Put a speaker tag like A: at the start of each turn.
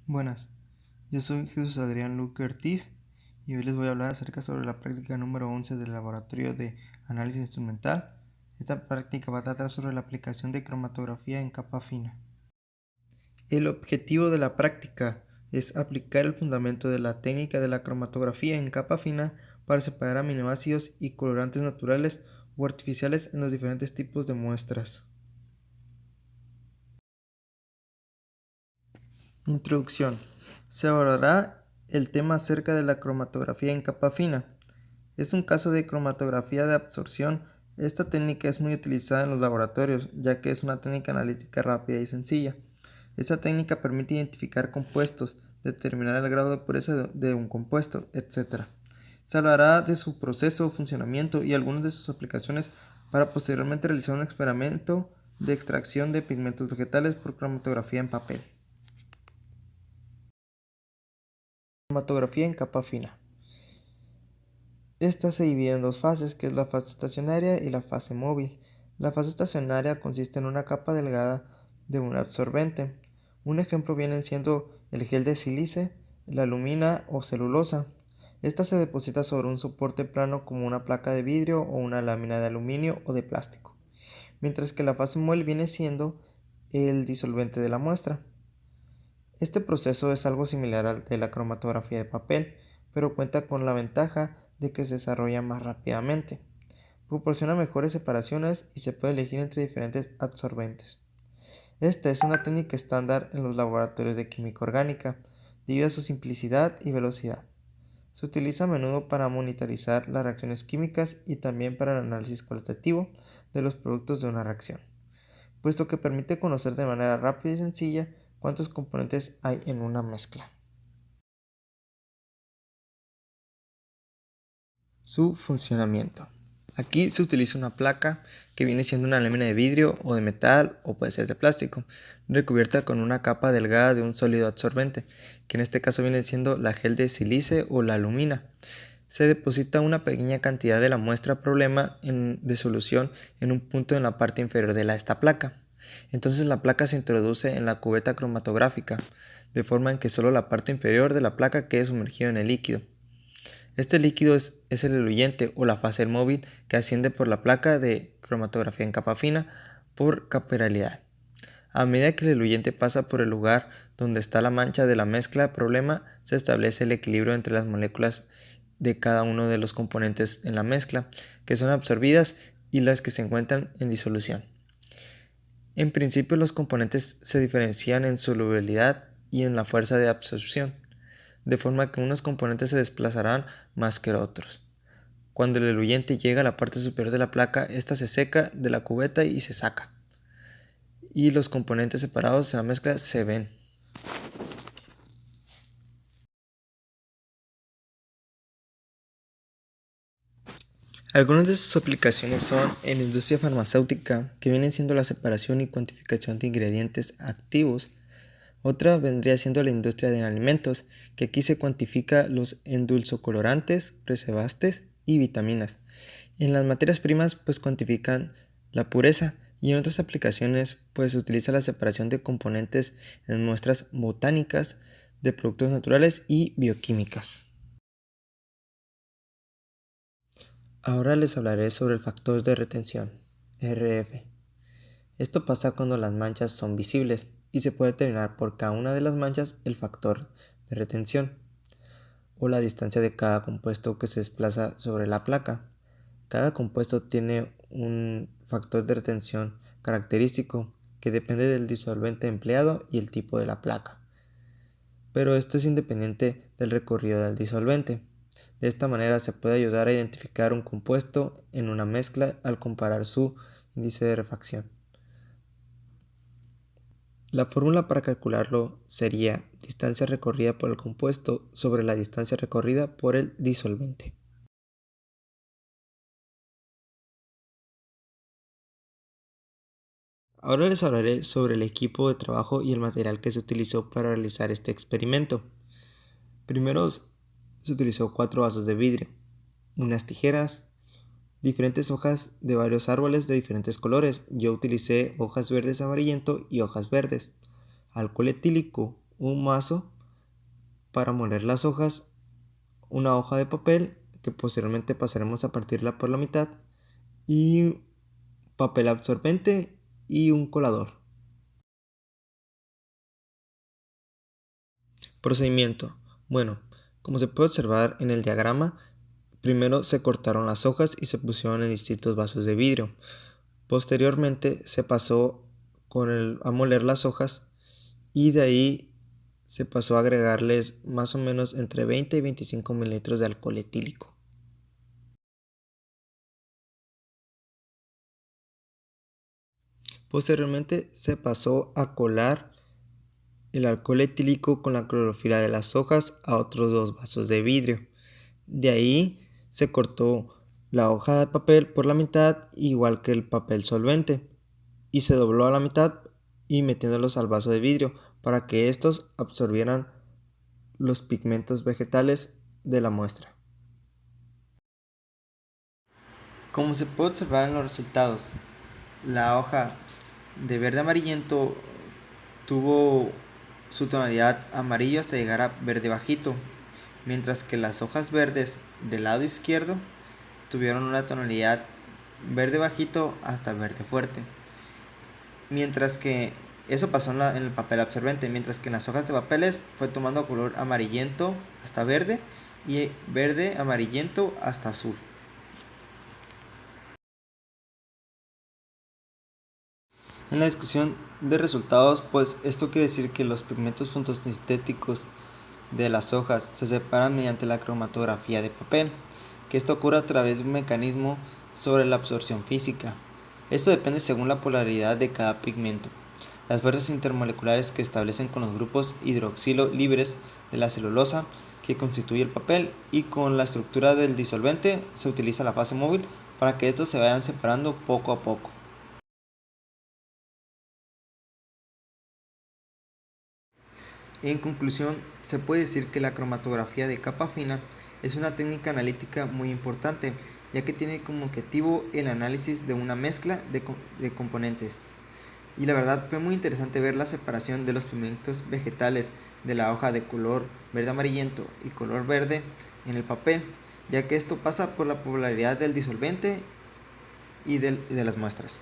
A: Buenas, yo soy Jesús Adrián Luque Ortiz y hoy les voy a hablar acerca sobre la práctica número 11 del laboratorio de análisis instrumental. Esta práctica va a tratar sobre la aplicación de cromatografía en capa fina. El objetivo de la práctica es aplicar el fundamento de la técnica de la cromatografía en capa fina para separar aminoácidos y colorantes naturales o artificiales en los diferentes tipos de muestras. Introducción. Se abordará el tema acerca de la cromatografía en capa fina. Es un caso de cromatografía de absorción. Esta técnica es muy utilizada en los laboratorios, ya que es una técnica analítica rápida y sencilla. Esta técnica permite identificar compuestos, determinar el grado de pureza de un compuesto, etc. Se hablará de su proceso, funcionamiento y algunas de sus aplicaciones para posteriormente realizar un experimento de extracción de pigmentos vegetales por cromatografía en papel. Cromatografía en capa fina. Esta se divide en dos fases, que es la fase estacionaria y la fase móvil. La fase estacionaria consiste en una capa delgada de un absorbente. Un ejemplo viene siendo el gel de sílice, la alumina o celulosa. Esta se deposita sobre un soporte plano como una placa de vidrio o una lámina de aluminio o de plástico. Mientras que la fase móvil viene siendo el disolvente de la muestra. Este proceso es algo similar al de la cromatografía de papel, pero cuenta con la ventaja de que se desarrolla más rápidamente. Proporciona mejores separaciones y se puede elegir entre diferentes absorbentes. Esta es una técnica estándar en los laboratorios de química orgánica, debido a su simplicidad y velocidad. Se utiliza a menudo para monitorizar las reacciones químicas y también para el análisis cualitativo de los productos de una reacción, puesto que permite conocer de manera rápida y sencilla cuántos componentes hay en una mezcla. Su funcionamiento. Aquí se utiliza una placa que viene siendo una lámina de vidrio o de metal o puede ser de plástico, recubierta con una capa delgada de un sólido absorbente, que en este caso viene siendo la gel de sílice o la alumina. Se deposita una pequeña cantidad de la muestra problema de solución en un punto en la parte inferior de esta placa. Entonces la placa se introduce en la cubeta cromatográfica, de forma en que solo la parte inferior de la placa quede sumergida en el líquido. Este líquido es el eluyente o la fase móvil que asciende por la placa de cromatografía en capa fina por capilaridad. A medida que el eluyente pasa por el lugar donde está la mancha de la mezcla problema, se establece el equilibrio entre las moléculas de cada uno de los componentes en la mezcla, que son absorbidas y las que se encuentran en disolución. En principio, los componentes se diferencian en solubilidad y en la fuerza de absorción, de forma que unos componentes se desplazarán más que otros. Cuando el eluyente llega a la parte superior de la placa, esta se seca de la cubeta y se saca, y los componentes separados en la mezcla se ven. Algunas de sus aplicaciones son en la industria farmacéutica, que vienen siendo la separación y cuantificación de ingredientes activos. Otra vendría siendo la industria de alimentos, que aquí se cuantifica los endulzocolorantes, preservantes y vitaminas. En las materias primas pues cuantifican la pureza, y en otras aplicaciones pues se utiliza la separación de componentes en muestras botánicas, de productos naturales y bioquímicas. Ahora les hablaré sobre el factor de retención, RF. Esto pasa cuando las manchas son visibles y se puede determinar por cada una de las manchas el factor de retención o la distancia de cada compuesto que se desplaza sobre la placa. Cada compuesto tiene un factor de retención característico que depende del disolvente empleado y el tipo de la placa, pero esto es independiente del recorrido del disolvente. De esta manera se puede ayudar a identificar un compuesto en una mezcla al comparar su índice de refracción. La fórmula para calcularlo sería distancia recorrida por el compuesto sobre la distancia recorrida por el disolvente. Ahora les hablaré sobre el equipo de trabajo y el material que se utilizó para realizar este experimento. Primero se utilizó 4 vasos de vidrio, unas tijeras, diferentes hojas de varios árboles de diferentes colores. Yo utilicé hojas verdes amarillento y hojas verdes, alcohol etílico, un mazo para moler las hojas una hoja de papel que posteriormente pasaremos a partirla por la mitad y papel absorbente y un colador. Procedimiento. Bueno, como se puede observar en el diagrama, primero se cortaron las hojas y se pusieron en distintos vasos de vidrio. Posteriormente se pasó a moler las hojas y de ahí se pasó a agregarles más o menos entre 20 y 25 mililitros de alcohol etílico. Posteriormente se pasó a colar el alcohol etílico con la clorofila de las hojas a otros 2 vasos de vidrio. De ahí se cortó la hoja de papel por la mitad, igual que el papel solvente, y se dobló a la mitad y metiéndolos al vaso de vidrio para que estos absorbieran los pigmentos vegetales de la muestra. Como se puede observar en los resultados, la hoja de verde amarillento tuvo su tonalidad amarillo hasta llegar a verde bajito, mientras que las hojas verdes del lado izquierdo tuvieron una tonalidad verde bajito hasta verde fuerte. Mientras que eso pasó en el papel absorbente, mientras que en las hojas de papeles fue tomando color amarillento hasta verde y verde amarillento hasta azul. En la discusión de resultados, pues esto quiere decir que los pigmentos fotosintéticos de las hojas se separan mediante la cromatografía de papel, que esto ocurre a través de un mecanismo sobre la absorción física. Esto depende según la polaridad de cada pigmento, las fuerzas intermoleculares que establecen con los grupos hidroxilo libres de la celulosa que constituye el papel, y con la estructura del disolvente se utiliza la fase móvil para que estos se vayan separando poco a poco. En conclusión, se puede decir que la cromatografía de capa fina es una técnica analítica muy importante, ya que tiene como objetivo el análisis de una mezcla de componentes. Y la verdad fue muy interesante ver la separación de los pigmentos vegetales de la hoja de color verde amarillento y color verde en el papel, ya que esto pasa por la polaridad del disolvente y de las muestras.